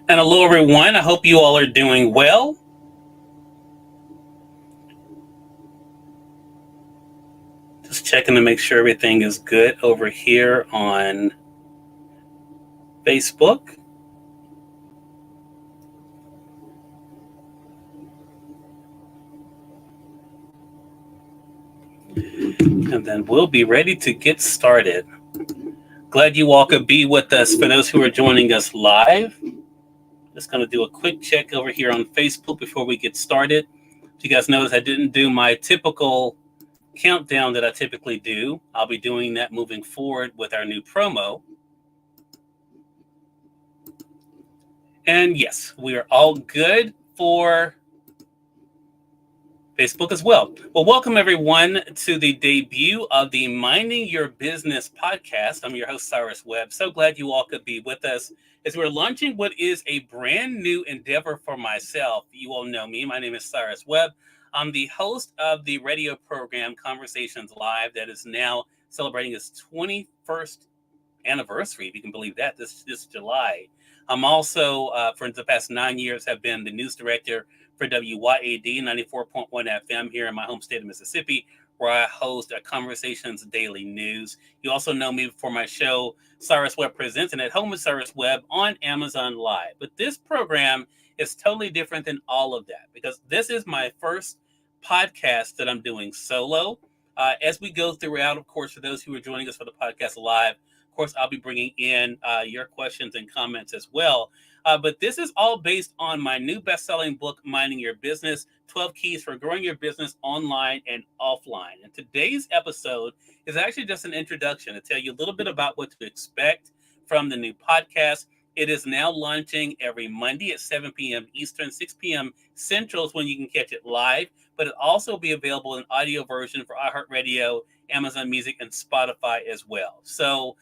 And hello, everyone. I hope you all are doing well. Just checking to make sure everything is good over here on Facebook. And then we'll be ready to get started. Glad you all could be with us. For those who are joining us live, just going to do a quick check over here on Facebook before we get started. If you guys notice, I didn't do my typical countdown that I typically do. I'll be doing that moving forward with our new promo. And yes, we are all good for Facebook as well. Well, welcome everyone to the debut of the Minding Your Business podcast. I'm your host, Cyrus Webb. So glad you all could be with us as we're launching what is a brand new endeavor for myself. You all know me. My name is Cyrus Webb. I'm the host of the radio program Conversations Live that is now celebrating its 21st anniversary, if you can believe that, this July. I'm also, for the past 9 years, have been the news director for WYAD 94.1 FM here in my home state of Mississippi, where I host a Conversations Daily News. You also know me for my show, Cyrus Webb Presents, and at home with Cyrus Webb on Amazon Live. But this program is totally different than all of that because this is my first podcast that I'm doing solo. As we go throughout, of course, for those who are joining us for the podcast live, of course, I'll be bringing in your questions and comments as well. But this is all based on my new best-selling book, Minding Your Business, 12 Keys for Growing Your Business Online and Offline. And today's episode is actually just an introduction to tell you a little bit about what to expect from the new podcast. It is now launching every Monday at 7 p.m. Eastern, 6 p.m. Central is when you can catch it live, but it'll also be available in audio version for iHeartRadio, Amazon Music, and Spotify as well. So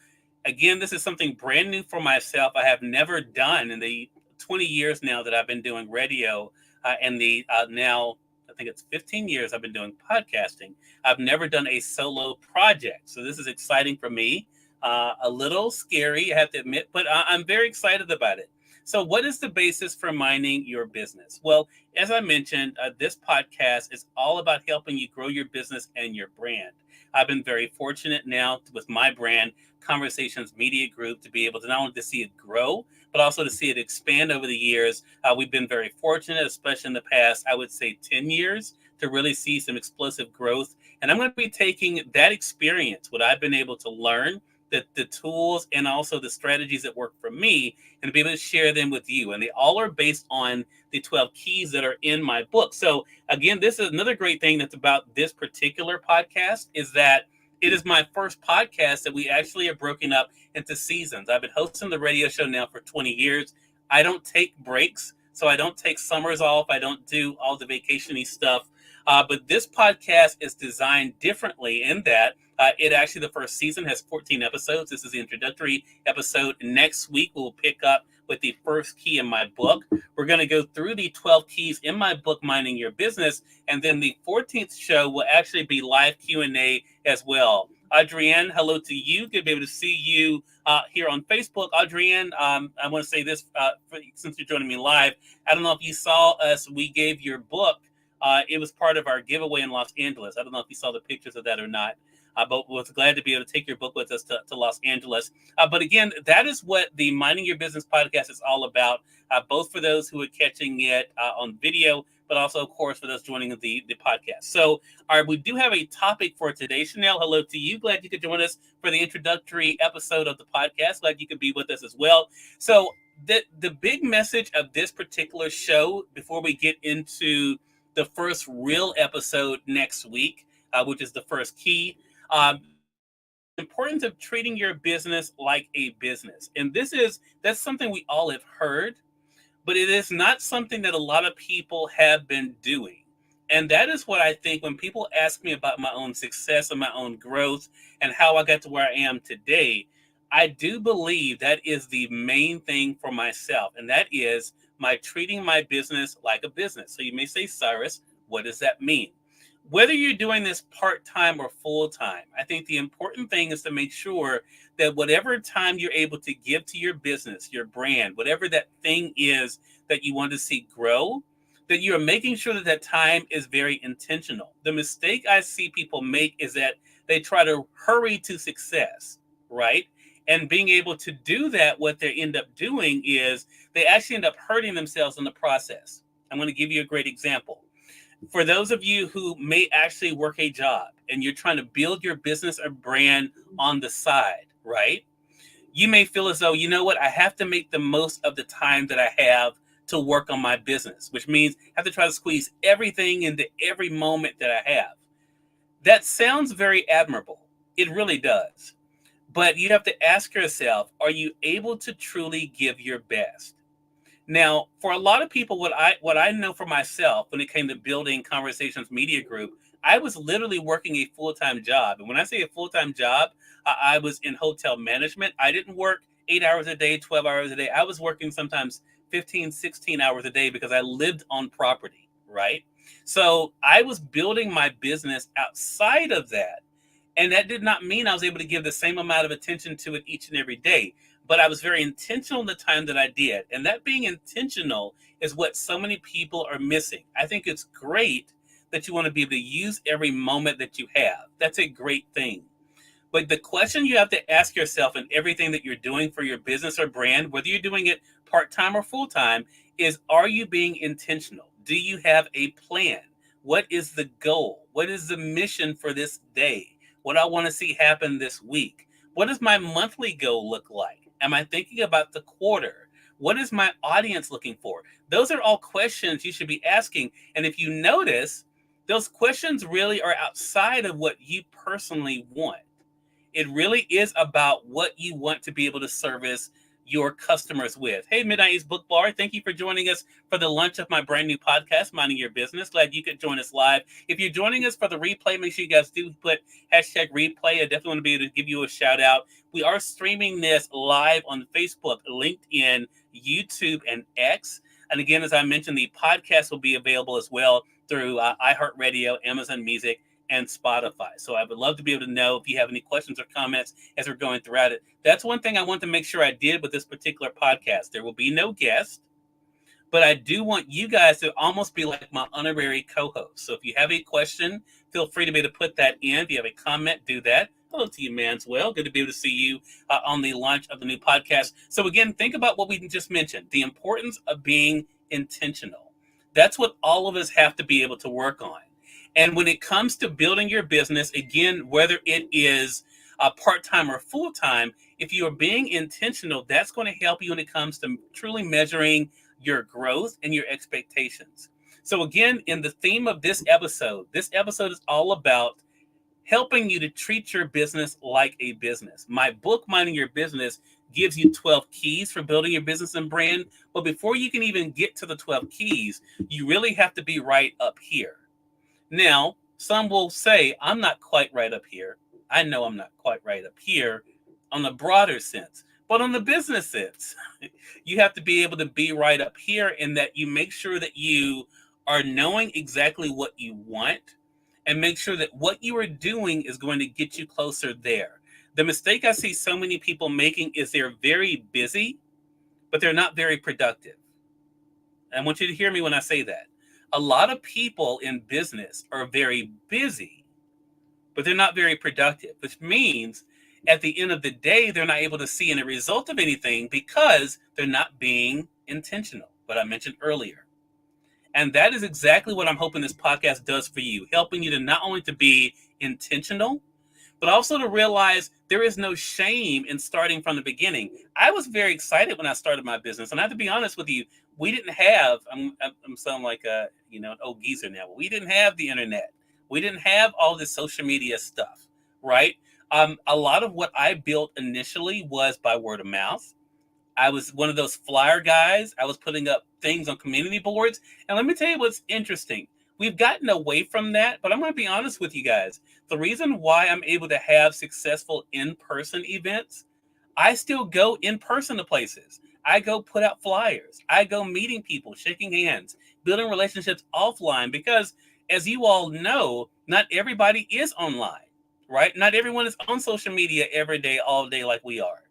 again, this is something brand new for myself. I have never done in the 20 years now that I've been doing radio and the now, I think it's 15 years I've been doing podcasting. I've never done a solo project. So this is exciting for me. A little scary, I have to admit, but I'm very excited about it. So what is the basis for minding your business? Well, as I mentioned, this podcast is all about helping you grow your business and your brand. I've been very fortunate now with my brand, Conversations Media Group, to be able to not only to see it grow, but also to see it expand over the years. We've been very fortunate, especially in the past, I would say 10 years, to really see some explosive growth. And I'm going to be taking that experience, what I've been able to learn, the tools and also the strategies that work for me, and to be able to share them with you. And they all are based on the 12 keys that are in my book. So again, this is another great thing that's about this particular podcast is that it is my first podcast that we actually are broken up into seasons. I've been hosting the radio show now for 20 years. I don't take breaks, so I don't take summers off. I don't do all the vacation-y stuff. But this podcast is designed differently in that it actually, the first season has 14 episodes. This is the introductory episode. Next week, we'll pick up with the first key in my book. We're going to go through the 12 keys in my book, Minding Your Business. And then the 14th show will actually be live Q&A as well. Adrienne, hello to you. Good to be able to see you here on Facebook. Adrienne, I want to say this since you're joining me live. I don't know if you saw us. We gave your book. It was part of our giveaway in Los Angeles. I don't know if you saw the pictures of that or not. But was glad to be able to take your book with us to Los Angeles. But again, that is what the Minding Your Business podcast is all about, both for those who are catching it on video, but also, of course, for those joining the podcast. So we do have a topic for today. Chanel, hello to you. Glad you could join us for the introductory episode of the podcast. Glad you could be with us as well. So the big message of this particular show, before we get into the first real episode next week, which is the first key, importance of treating your business like a business. And that's something we all have heard, but it is not something that a lot of people have been doing. And that is what I think when people ask me about my own success and my own growth and how I got to where I am today, I do believe that is the main thing for myself. And that is my treating my business like a business. So you may say, Cyrus, what does that mean? Whether you're doing this part-time or full-time, I think the important thing is to make sure that whatever time you're able to give to your business, your brand, whatever that thing is that you want to see grow, that you're making sure that that time is very intentional. The mistake I see people make is that they try to hurry to success, right? And being able to do that, what they end up doing is they actually end up hurting themselves in the process. I'm going to give you a great example. For those of you who may actually work a job and you're trying to build your business or brand on the side, right? You may feel as though, you know what, I have to make the most of the time that I have to work on my business, which means I have to try to squeeze everything into every moment that I have. That sounds very admirable. It really does. But you have to ask yourself, are you able to truly give your best? Now, for a lot of people, what I know for myself when it came to building Conversations Media Group, I was literally working a full-time job. And when I say a full-time job, I was in hotel management. I didn't work 8 hours a day, 12 hours a day. I was working sometimes 15, 16 hours a day because I lived on property, right? So I was building my business outside of that. And that did not mean I was able to give the same amount of attention to it each and every day. But I was very intentional in the time that I did. And that being intentional is what so many people are missing. I think it's great that you want to be able to use every moment that you have. That's a great thing. But the question you have to ask yourself in everything that you're doing for your business or brand, whether you're doing it part-time or full-time, is are you being intentional? Do you have a plan? What is the goal? What is the mission for this day? What I want to see happen this week? What does my monthly goal look like? Am I thinking about the quarter? What is my audience looking for? Those are all questions you should be asking. And if you notice, those questions really are outside of what you personally want. It really is about what you want to be able to service your customers with. Hey, Midnight East Book Bar, thank you for joining us for the launch of my brand new podcast, Minding Your Business. Glad you could join us live. If you're joining us for the replay, make sure you guys do put hashtag replay. I definitely want to be able to give you a shout out. We are streaming this live on Facebook, LinkedIn, YouTube, and X. And again, as I mentioned, the podcast will be available as well through iHeartRadio, Amazon Music, and Spotify. So I would love to be able to know if you have any questions or comments as we're going throughout it. That's one thing I want to make sure I did with this particular podcast. There will be no guest, but I do want you guys to almost be like my honorary co-host. So if you have a question, feel free to be able to put that in. If you have a comment, do that. Hello to you, Manswell. Good to be able to see you on the launch of the new podcast. So again, think about what we just mentioned, the importance of being intentional. That's what all of us have to be able to work on. And when it comes to building your business, again, whether it is part-time or full-time, if you are being intentional, that's going to help you when it comes to truly measuring your growth and your expectations. So again, in the theme of this episode is all about helping you to treat your business like a business. My book, Minding Your Business, gives you 12 keys for building your business and brand. But before you can even get to the 12 keys, you really have to be right up here. Now, some will say, I'm not quite right up here. I know I'm not quite right up here on the broader sense, but on the business sense, you have to be able to be right up here in that you make sure that you are knowing exactly what you want and make sure that what you are doing is going to get you closer there. The mistake I see so many people making is they're very busy, but they're not very productive. And I want you to hear me when I say that. A lot of people in business are very busy, but they're not very productive, which means at the end of the day, they're not able to see any result of anything because they're not being intentional, what I mentioned earlier. And that is exactly what I'm hoping this podcast does for you, helping you to not only to be intentional, but also to realize there is no shame in starting from the beginning. I was very excited when I started my business. And I have to be honest with you, we didn't have, I'm sounding like an old geezer now, but we didn't have the internet. We didn't have all this social media stuff, right? A lot of what I built initially was by word of mouth. I was one of those flyer guys. I was putting up things on community boards. And let me tell you what's interesting. We've gotten away from that, but I'm going to be honest with you guys. The reason why I'm able to have successful in-person events, I still go in person to places. I go put out flyers. I go meeting people, shaking hands, building relationships offline because As you all know, not everybody is online, right? Not everyone is on social media every day, all day like we are,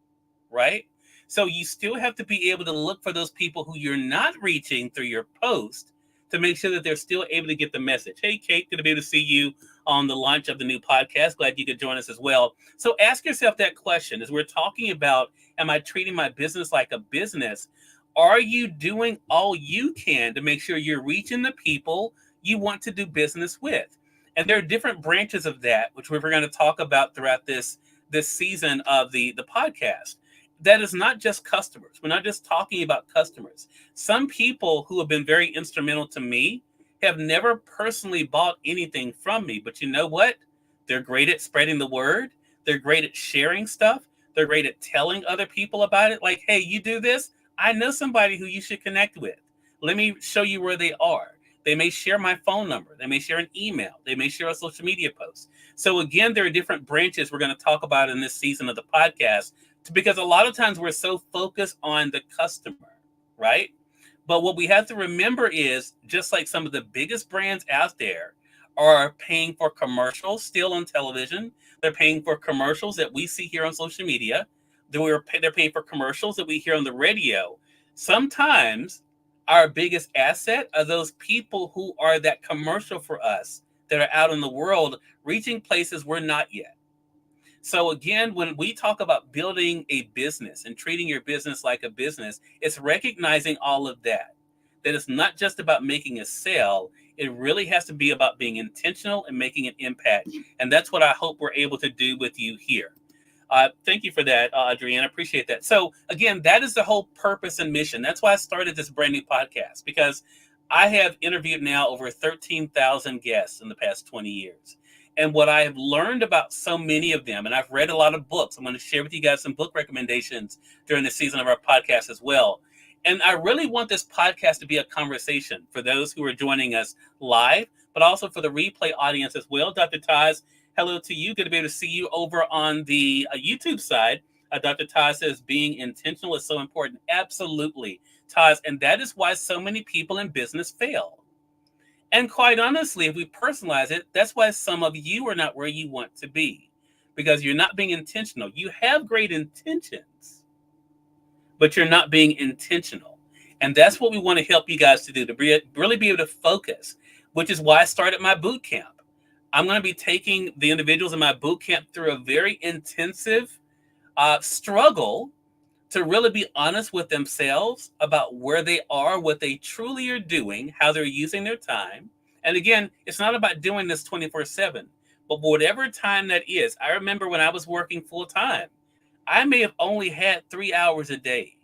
right? So you still have to be able to look for those people who you're not reaching through your post to make sure that they're still able to get the message. Hey, Kate, good to be able to see you on the launch of the new podcast. Glad you could join us as well. So ask yourself that question as we're talking about, am I treating my business like a business? Are you doing all you can to make sure you're reaching the people you want to do business with? And there are different branches of that, which we're going to talk about throughout this season of the podcast. That is not just customers. We're not just talking about customers. Some people who have been very instrumental to me have never personally bought anything from me, but you know what? They're great at spreading the word. They're great at sharing stuff. They're great at telling other people about it. Like, hey, you do this? I know somebody who you should connect with. Let me show you where they are. They may share my phone number. They may share an email. They may share a social media post. So again, there are different branches we're going to talk about in this season of the podcast because a lot of times we're so focused on the customer, right? But what we have to remember is just like some of the biggest brands out there are paying for commercials still on television. They're paying for commercials that we see here on social media. They're paying for commercials that we hear on the radio. Sometimes our biggest asset are those people who are that commercial for us that are out in the world reaching places we're not yet. So again, when we talk about building a business and treating your business like a business, it's recognizing all of that. That it's not just about making a sale. It really has to be about being intentional and making an impact. And that's what I hope we're able to do with you here. Thank you for that, Adrienne. I appreciate that. So again, that is the whole purpose and mission. That's why I started this brand new podcast, because I have interviewed now over 13,000 guests in the past 20 years. And what I have learned about so many of them, and I've read a lot of books. I'm going to share with you guys some book recommendations during the season of our podcast as well. And I really want this podcast to be a conversation for those who are joining us live, but also for the replay audience as well. Dr. Taz, hello to you. Good to be able to see you over on the YouTube side. Dr. Taz says being intentional is so important. Absolutely, Taz. And that is why so many people in business fail. And quite honestly, if we personalize it, that's why some of you are not where you want to be, because you're not being intentional. You have great intentions, but you're not being intentional. And that's what we want to help you guys to do, to really be able to focus, which is why I started my boot camp. I'm going to be taking the individuals in my boot camp through a very intensive struggle to really be honest with themselves about where they are, what they truly are doing, how they're using their time. And again, it's not about doing this 24/7, but whatever time that is. I remember when I was working full time, I may have only had 3 hours a day,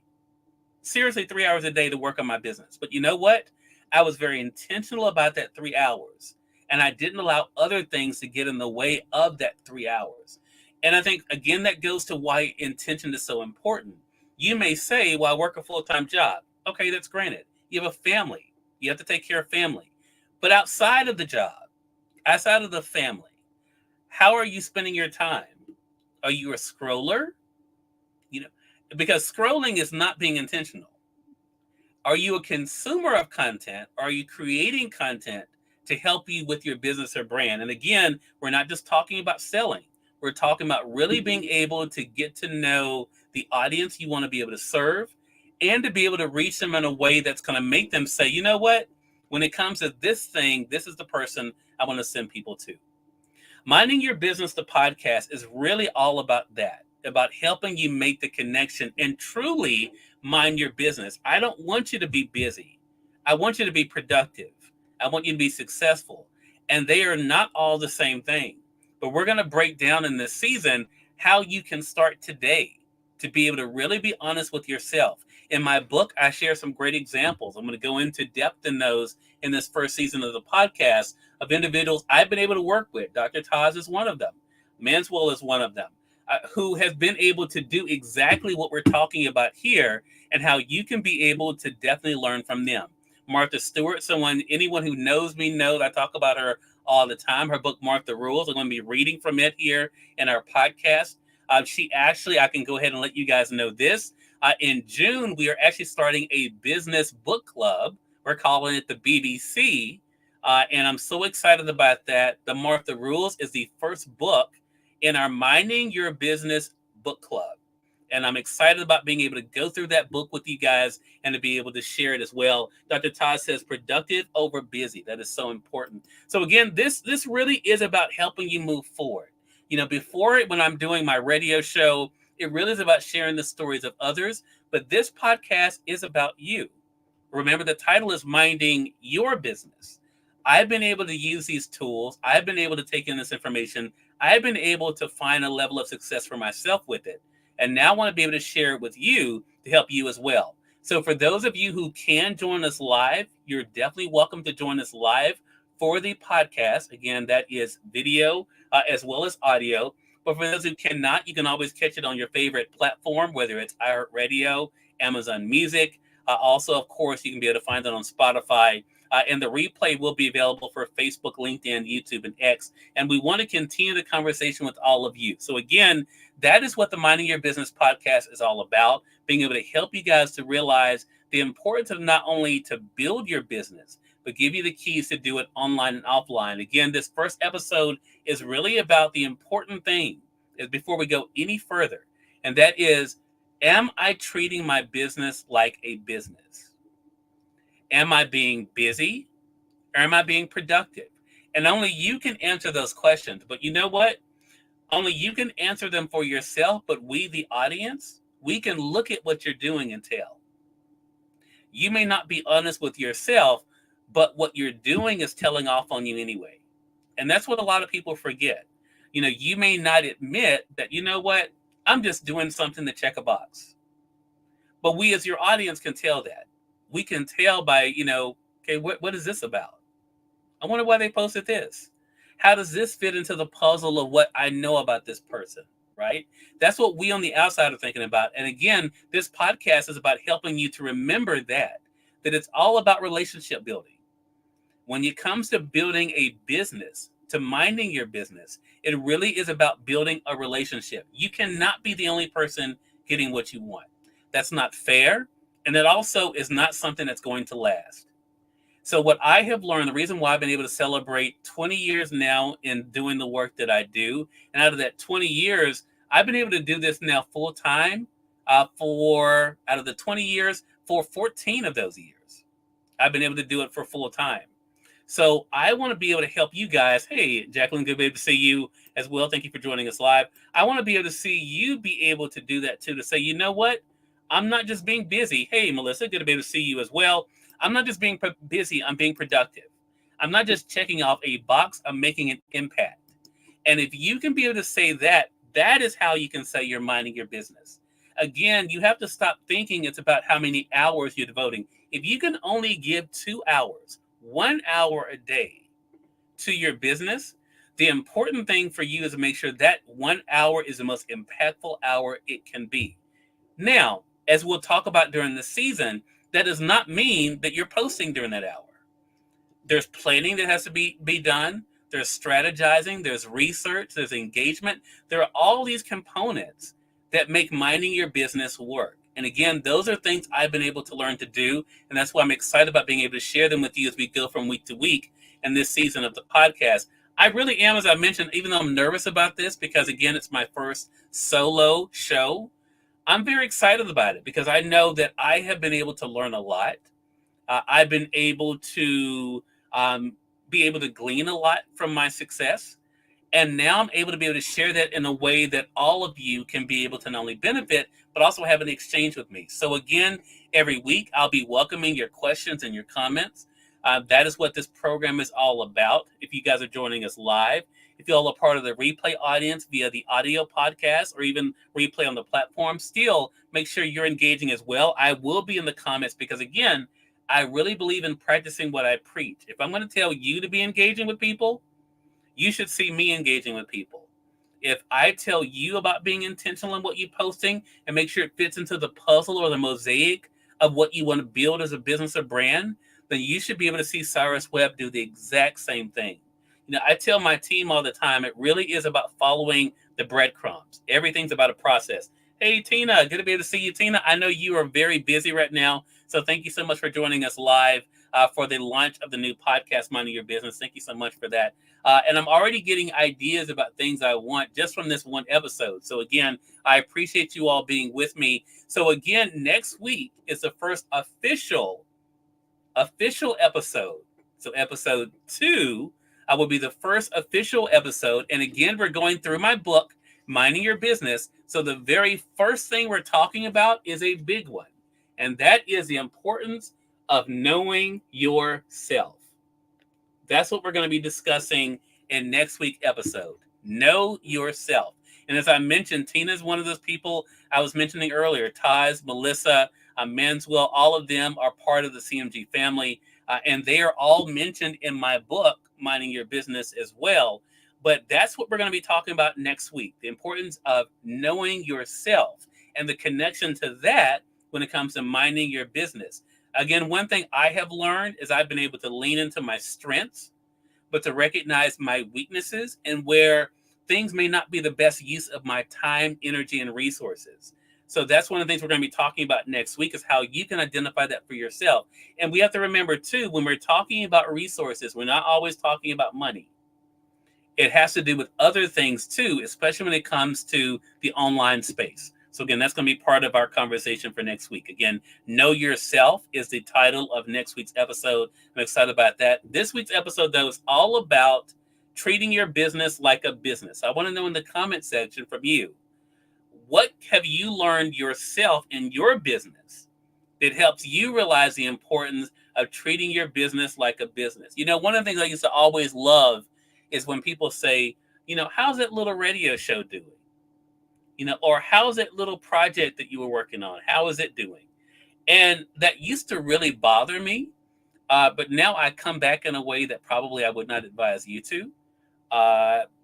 seriously 3 hours a day to work on my business. But you know what? I was very intentional about that 3 hours. And I didn't allow other things to get in the way of that 3 hours. And I think, again, that goes to why intention is so important. You may say, well, I work a full-time job. Okay, that's granted. You have a family. You have to take care of family. But outside of the job, outside of the family, how are you spending your time? Are you a scroller? You know, because scrolling is not being intentional. Are you a consumer of content? Are you creating content to help you with your business or brand? And again, we're not just talking about selling. We're talking about really being able to get to know the audience you want to be able to serve and to be able to reach them in a way that's going to make them say, you know what? When it comes to this thing, this is the person I want to send people to. Minding Your Business, the podcast, is really all about that, about helping you make the connection and truly mind your business. I don't want you to be busy. I want you to be productive. I want you to be successful. And they are not all the same thing. But we're going to break down in this season how you can start today to be able to really be honest with yourself. In my book, I share some great examples. I'm going to go into depth in those in this first season of the podcast of individuals I've been able to work with. Dr. Taz is one of them. Manswell is one of them, who has been able to do exactly what we're talking about here and how you can be able to definitely learn from them. Martha Stewart, anyone who knows me knows I talk about her all the time. Her book, Mark the Rules, I'm going to be reading from it here in our podcast. She actually, I can go ahead and let you guys know this. In June, we are actually starting a business book club. We're calling it the BBC. And I'm so excited about that. The Martha Rules is the first book in our Minding Your Business book club. And I'm excited about being able to go through that book with you guys and to be able to share it as well. Dr. Todd says productive over busy. That is so important. So again, this really is about helping you move forward. Before when I'm doing my radio show, it really is about sharing the stories of others. But this podcast is about you. Remember, the title is Minding Your Business. I've been able to use these tools. I've been able to take in this information. I've been able to find a level of success for myself with it. And now I want to be able to share it with you to help you as well. So for those of you who can join us live, you're definitely welcome to join us live for the podcast. Again, that is video as well as audio. But for those who cannot, you can always catch it on your favorite platform, whether it's iHeartRadio, Amazon Music. Also, of course, you can be able to find it on Spotify. And the replay will be available for Facebook, LinkedIn, YouTube, and X. And we want to continue the conversation with all of you. So again, that is what the Minding Your Business podcast is all about, being able to help you guys to realize the importance of not only to build your business, but give you the keys to do it online and offline. Again, this first episode is really about the important thing is before we go any further. And that is, am I treating my business like a business? Am I being busy or am I being productive? And only you can answer those questions. But you know what? Only you can answer them for yourself, but we, the audience, we can look at what you're doing and tell. You may not be honest with yourself, but what you're doing is telling off on you anyway. And that's what a lot of people forget. You may not admit that, you know what, I'm just doing something to check a box. But we as your audience can tell that. We can tell by, okay, what is this about? I wonder why they posted this. How does this fit into the puzzle of what I know about this person, right? That's what we on the outside are thinking about. And again, this podcast is about helping you to remember that it's all about relationship building. When it comes to building a business, to minding your business, it really is about building a relationship. You cannot be the only person getting what you want. That's not fair. And it also is not something that's going to last. So what I have learned, the reason why I've been able to celebrate 20 years now in doing the work that I do, and out of that 20 years, I've been able to do this now full time for, out of the 20 years, for 14 of those years. I've been able to do it for full time. So I want to be able to help you guys. Hey, Jacqueline, good to be able to see you as well. Thank you for joining us live. I want to be able to see you be able to do that too, to say, you know what? I'm not just being busy. Hey, Melissa, good to be able to see you as well. I'm not just being busy. I'm being productive. I'm not just checking off a box. I'm making an impact. And if you can be able to say that, that is how you can say you're minding your business. Again, you have to stop thinking it's about how many hours you're devoting. If you can only give 2 hours, 1 hour a day to your business, the important thing for you is to make sure that 1 hour is the most impactful hour it can be. Now, as we'll talk about during the season, that does not mean that you're posting during that hour. There's planning that has to be done. There's strategizing. There's research. There's engagement. There are all these components that make minding your business work. And again, those are things I've been able to learn to do. And that's why I'm excited about being able to share them with you as we go from week to week in this season of the podcast. I really am, as I mentioned, even though I'm nervous about this, because again, it's my first solo show, I'm very excited about it because I know that I have been able to learn a lot. I've been able to be able to glean a lot from my success. And now I'm able to share that in a way that all of you can be able to not only benefit, but also have an exchange with me. So again, every week I'll be welcoming your questions and your comments. That is what this program is all about. If you guys are joining us live, if you all are part of the replay audience via the audio podcast or even replay on the platform, still make sure you're engaging as well. I will be in the comments because again, I really believe in practicing what I preach. If I'm going to tell you to be engaging with people, you should see me engaging with people. If I tell you about being intentional in what you're posting and make sure it fits into the puzzle or the mosaic of what you want to build as a business or brand, then you should be able to see Cyrus Webb do the exact same thing. I tell my team all the time, it really is about following the breadcrumbs. Everything's about a process. Hey, Tina, good to be able to see you, Tina. I know you are very busy right now, so thank you so much for joining us live. for the launch of the new podcast, Minding Your Business. Thank you so much for that. And I'm already getting ideas about things I want just from this one episode. So again, I appreciate you all being with me. So again, next week is the first official episode. So episode 2 will be the first official episode. And again, we're going through my book, Minding Your Business. So the very first thing we're talking about is a big one. And that is the importance of knowing yourself. That's what we're going to be discussing in next week's episode. Know yourself. And as I mentioned, Tina is one of those people I was mentioning earlier. Taz, Melissa, Manswell, all of them are part of the CMG family. And they are all mentioned in my book, Minding Your Business, as well. But that's what we're going to be talking about next week. The importance of knowing yourself and the connection to that when it comes to minding your business. Again, one thing I have learned is I've been able to lean into my strengths, but to recognize my weaknesses and where things may not be the best use of my time, energy, and resources. So that's one of the things we're going to be talking about next week is how you can identify that for yourself. And we have to remember, too, when we're talking about resources, we're not always talking about money. It has to do with other things, too, especially when it comes to the online space. So again, that's going to be part of our conversation for next week. Again, Know Yourself is the title of next week's episode. I'm excited about that. This week's episode, though, is all about treating your business like a business. I want to know in the comment section from you, what have you learned yourself in your business that helps you realize the importance of treating your business like a business? You know, one of the things I used to always love is when people say, you know, how's that little radio show doing? You know, or how's that little project that you were working on? How is it doing? And that used to really bother me. But now I come back in a way that probably I would not advise you to.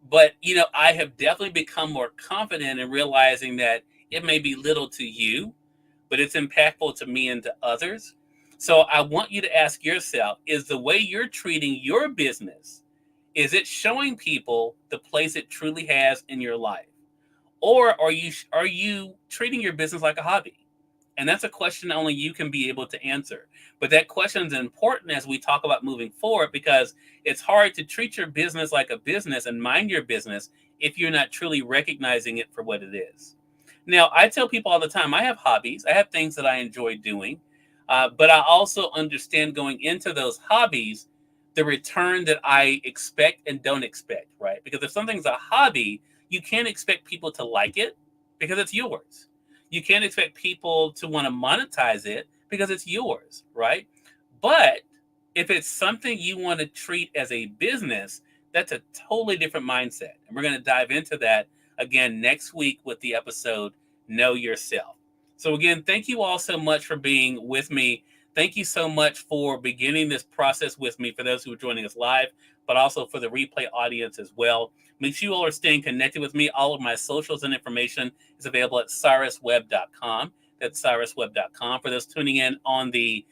But, you know, I have definitely become more confident in realizing that it may be little to you, but it's impactful to me and to others. So I want you to ask yourself, is the way you're treating your business, is it showing people the place it truly has in your life? Or are you treating your business like a hobby? And that's a question only you can be able to answer. But that question is important as we talk about moving forward, because it's hard to treat your business like a business and mind your business if you're not truly recognizing it for what it is. Now, I tell people all the time, I have hobbies. I have things that I enjoy doing. But I also understand going into those hobbies, the return that I expect and don't expect, right? Because if something's a hobby, you can't expect people to like it because it's yours. You can't expect people to want to monetize it because it's yours, right? But if it's something you want to treat as a business, that's a totally different mindset. And we're going to dive into that again next week with the episode, Know Yourself. So again, thank you all so much for being with me. Thank you so much for beginning this process with me, for those who are joining us live, but also for the replay audience as well. Make sure you all are staying connected with me. All of my socials and information is available at cyruswebb.com. That's cyruswebb.com. For those tuning in on the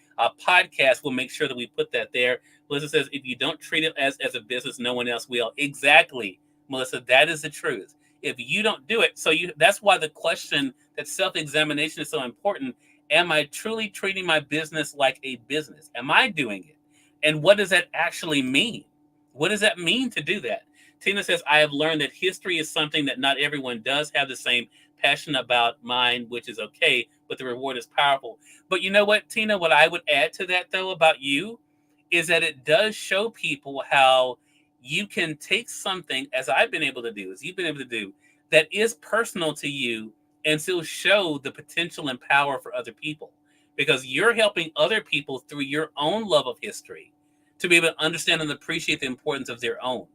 podcast, we'll make sure that we put that there. Melissa says, if you don't treat it as a business, no one else will. Exactly, Melissa. That is the truth. If you don't do it, that's why the question, that self-examination is so important. Am I truly treating my business like a business? Am I doing it? And what does that actually mean? What does that mean to do that? Tina says, I have learned that history is something that not everyone does have the same passion about mine, which is okay, but the reward is powerful. But you know what, Tina, what I would add to that, though, about you is that it does show people how you can take something, as I've been able to do, as you've been able to do, that is personal to you and still show the potential and power for other people, because you're helping other people through your own love of history to be able to understand and appreciate the importance of their own.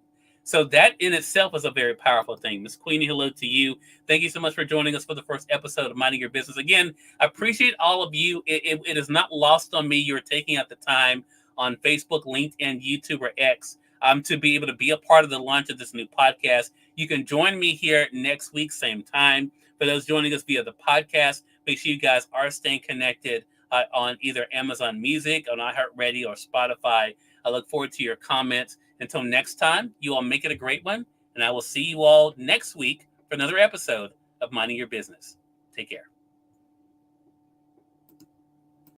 So that in itself is a very powerful thing. Miss Queenie, hello to you. Thank you so much for joining us for the first episode of Minding Your Business. Again, I appreciate all of you. It is not lost on me. You're taking out the time on Facebook, LinkedIn, YouTube, or X to be able to be a part of the launch of this new podcast. You can join me here next week, same time. For those joining us via the podcast, make sure you guys are staying connected on either Amazon Music, on iHeartRadio, or Spotify. I look forward to your comments. Until next time, you all make it a great one, and I will see you all next week for another episode of Minding Your Business. Take care.